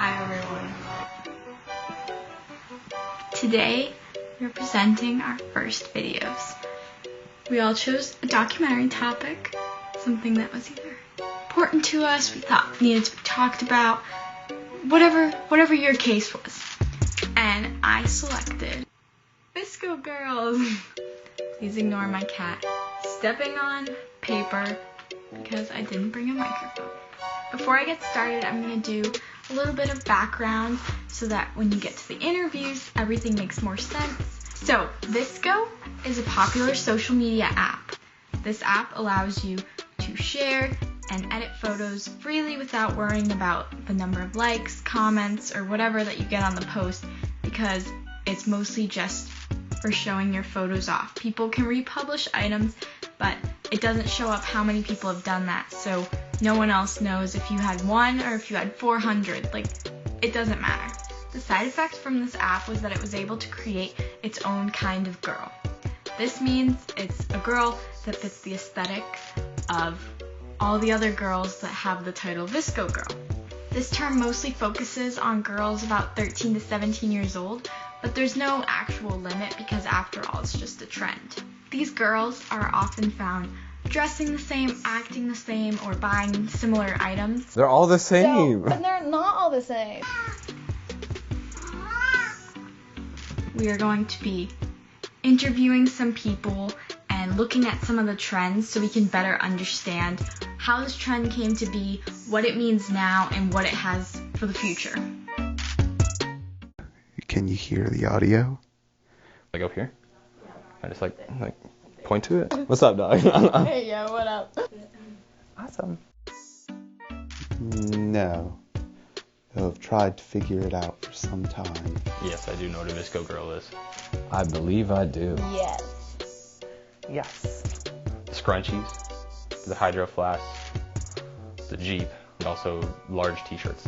Hi everyone. Today we're presenting our first videos. We all chose a documentary topic, something that was either important to us, we thought needed to be talked about, whatever your case was. And I selected VSCO Girls. Please ignore my cat stepping on paper because I didn't bring a microphone. Before I get started, I'm going to do a little bit of background so that when you get to the interviews, everything makes more sense. So, VSCO is a popular social media app. This app allows you to share and edit photos freely without worrying about the number of likes, comments, or whatever that you get on the post, because it's mostly just for showing your photos off. People can republish items, but it doesn't show up how many people have done that, so no one else knows if you had 1 or if you had 400. Like, it doesn't matter. The side effect from this app was that it was able to create its own kind of girl. This means it's a girl that fits the aesthetic of all the other girls that have the title VSCO Girl. This term mostly focuses on girls about 13 to 17 years old, but there's no actual limit because after all, it's just a trend. These girls are often found dressing the same, acting the same, or buying similar items. They're all the same. But they're not all the same. We are going to be interviewing some people and looking at some of the trends so we can better understand how this trend came to be, what it means now, and what it has for the future. Can you hear the audio? Like up here? I just like point to it. What's up, dog? Hey, yo, what up? Awesome. No. I've tried to figure it out for some time. Yes, I do know what a VSCO Girl is. I believe I do. Yes. Yes. The scrunchies, the hydro flasks, the Jeep, and also large t-shirts.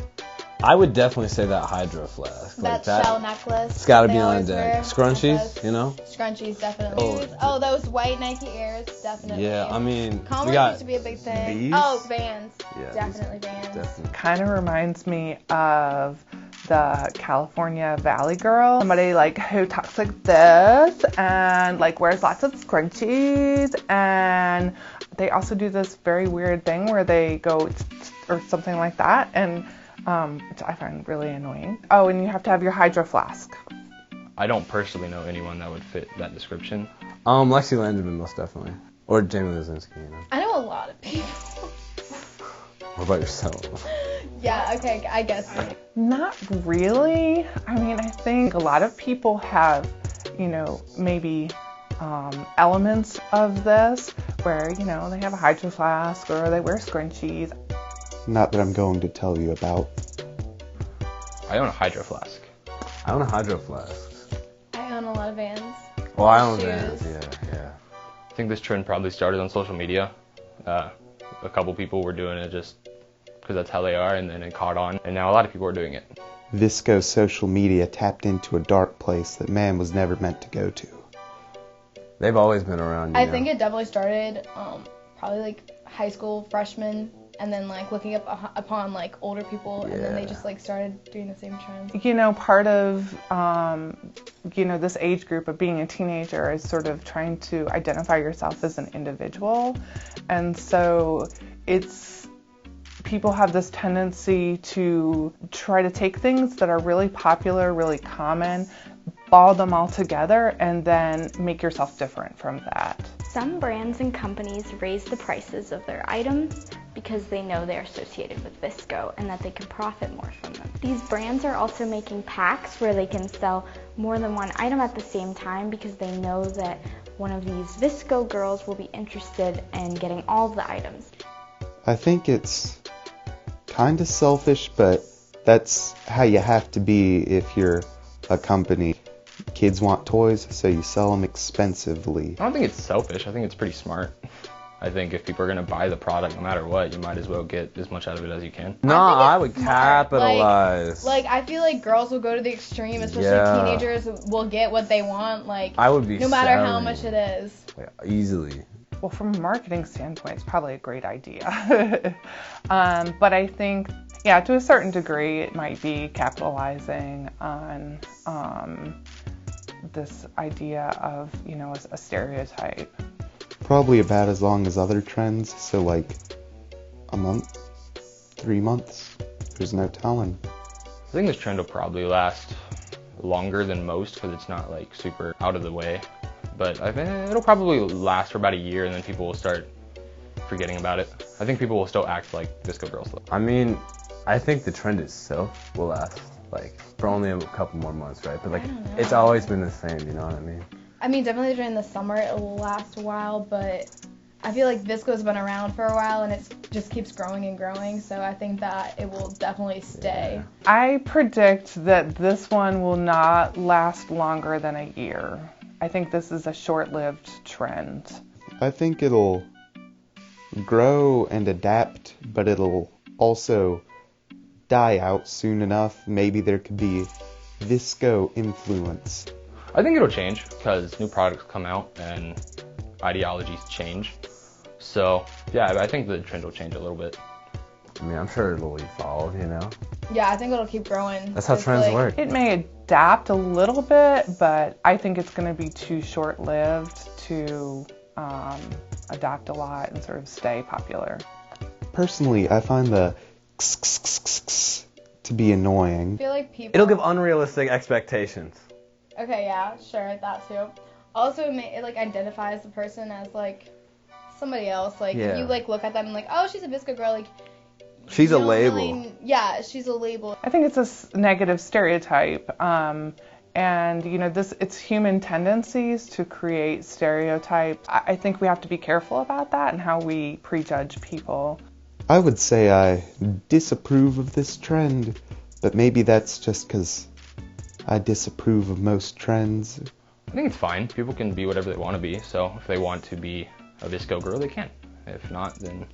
I would definitely say that hydro flask. That shell necklace. It's gotta they be on always deck. wear. Scrunchies, you know? Scrunchies, definitely. Oh, those white Nike Airs, definitely. Yeah, I mean, Converse used to be a big thing. these? Oh, Vans. Yeah, Definitely Vans. Definitely. Kind of reminds me of the California Valley Girl. Somebody like who talks like this and like wears lots of scrunchies, and they also do this very weird thing where they go or something like that, and which I find really annoying. Oh, and you have to have your hydro flask. I don't personally know anyone that would fit that description. Lexi Langevin most definitely. Or Jaime Lescinski, you know? I know a lot of people. What about yourself? Yeah, okay, I guess. Not really. I mean, I think a lot of people have, you know, maybe elements of this where, you know, they have a hydro flask or they wear scrunchies. Not that I'm going to tell you about. I own a hydro flask. I own a hydro flask. I own a lot of Vans. Well, I own Shoes. Vans, yeah. I think this trend probably started on social media. A couple people were doing it just because that's how they are, and then it caught on, and now a lot of people are doing it. VSCO social media tapped into a dark place that man was never meant to go to. They've always been around, I think it definitely started probably like high school freshmen, and then like looking up upon like older people, and then they just like started doing the same trends. You know, part of, you know, this age group of being a teenager is sort of trying to identify yourself as an individual. And so people have this tendency to try to take things that are really popular, really common, ball them all together, and then make yourself different from that. Some brands and companies raise the prices of their items because they know they're associated with VSCO and that they can profit more from them. These brands are also making packs where they can sell more than one item at the same time because they know that one of these VSCO girls will be interested in getting all the items. I think it's kind of selfish, but that's how you have to be if you're a company. Kids want toys, so you sell them expensively. I don't think it's selfish. I think it's pretty smart. I think if people are going to buy the product no matter what, you might as well get as much out of it as you can. No, I would capitalize. Like I feel like girls will go to the extreme, especially teenagers will get what they want, like I would be no matter how selling. much it is. Yeah, easily. Well, from a marketing standpoint, it's probably a great idea. But I think, yeah, to a certain degree, it might be capitalizing on this idea of, you know, a stereotype. Probably about as long as other trends, so like a month, 3 months, there's no telling. I think this trend will probably last longer than most because it's not like super out of the way. But I think it'll probably last for about a year and then people will start forgetting about it. I think people will still act like VSCO girls though. I mean, I think the trend itself will last like for only a couple more months, right? But like it's always been the same, you know what I mean? I mean, definitely during the summer it will last a while, but I feel like VSCO's been around for a while and it just keeps growing and growing, so I think that it will definitely stay. Yeah. I predict that this one will not last longer than a year. I think this is a short-lived trend. I think it'll grow and adapt, but it'll also die out soon enough. Maybe there could be VSCO influence. I think it'll change because new products come out and ideologies change. So yeah, I think the trend will change a little bit. I mean, I'm sure it'll evolve, you know? Yeah, I think it'll keep growing. That's how trends work. It may adapt a little bit, but I think it's going to be too short-lived to adapt a lot and sort of stay popular. Personally, I find the to be annoying. I feel like people... It'll give unrealistic expectations. Okay, yeah, sure, that too. Also, it like identifies the person as like somebody else. Like if you like look at them and like, oh, she's a VSCO girl. Like she's a label. Really, yeah, she's a label. I think it's a negative stereotype, and you know, it's human tendencies to create stereotypes. I think we have to be careful about that and how we prejudge people. I would say I disapprove of this trend, but maybe that's just because I disapprove of most trends. I think it's fine. People can be whatever they want to be. So if they want to be a VSCO girl, they can. If not, then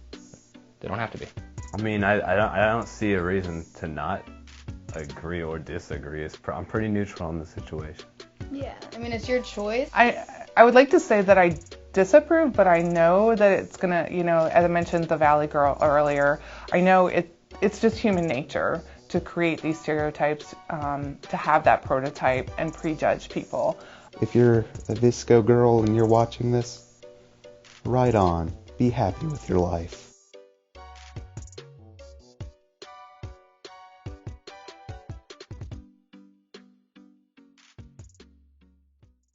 they don't have to be. I mean, I don't see a reason to not agree or disagree. I'm pretty neutral on the situation. Yeah, I mean, it's your choice. I would like to say that I disapprove, but I know that it's gonna, you know, as I mentioned the Valley Girl earlier, I know it's just human nature to create these stereotypes, to have that prototype and prejudge people. If you're a VSCO girl and you're watching this, right on. Be happy with your life.